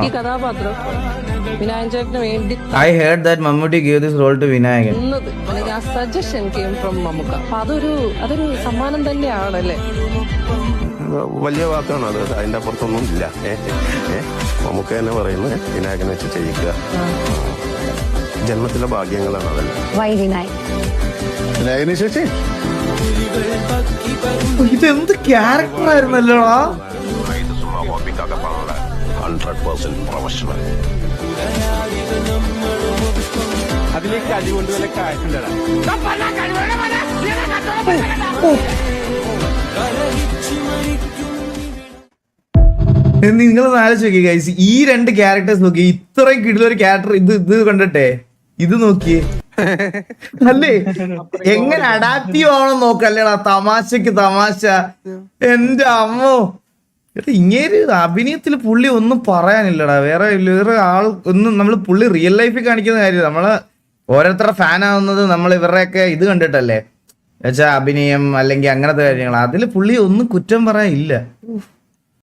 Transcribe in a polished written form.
ഈ കഥാപാത്രം വിനായകൻ ചേട്ടന് വേണ്ടി I heard that Mammootty gave this role to Vinayakan. അല്ലെങ്കിൽ ആ സജഷൻ കെയിം ഫ്രം മമ്മൂക്ക. അപ്പൊ അതൊരു സമ്മാനം തന്നെയാണല്ലേ. വലിയ വാക്കാണ് അത്, അതിന്റെ അപ്പുറത്തൊന്നും ഇല്ല. നമുക്ക് തന്നെ പറയുന്നത് വിനായകനെ വെച്ച് ചെയ്യിക്കുക, ജന്മത്തിലെ ഭാഗ്യങ്ങളാണ് അതല്ല. വിനായകനെ ചേച്ചി ഇതെന്ത് ക്യാരക്ടർ ആയിരുന്നല്ലോടാ. 100% പ്രൊഫഷണൽ. അതിലേക്ക് അടികൊണ്ട് വല്ല കാറ്റുണ്ടടാ. നിങ്ങളൊന്ന് ആലോചിച്ച് നോക്കിയേ ഗൈസ്, ഈ രണ്ട് ക്യാരക്ടേഴ്സ് നോക്കി, ഇത്രയും കിടിലൊരു ക്യാരക്ടർ ഇത് കണ്ടിട്ടെ, ഇത് നോക്കിയേ അല്ലേ, എങ്ങനെ അഡാപ്റ്റീവ് ആവണം നോക്കല്ലേടാ. തമാശക്ക് തമാശ. എന്റെ അമ്മോ, ഇങ്ങേര് അഭിനയത്തിൽ പുള്ളി ഒന്നും പറയാനില്ലടാ. വേറെ ആൾ ഒന്നും, നമ്മൾ പുള്ളി റിയൽ ലൈഫിൽ കാണിക്കുന്ന കാര്യം, നമ്മള് ഓരോരുത്തരുടെ ഫാൻ ആവുന്നത് നമ്മൾ ഇവരുടെയൊക്കെ ഇത് കണ്ടിട്ടല്ലേ, എന്നുവെച്ചാൽ അഭിനയം അല്ലെങ്കിൽ അങ്ങനത്തെ കാര്യങ്ങൾ. അതിൽ പുള്ളി ഒന്നും കുറ്റം പറയാനില്ല.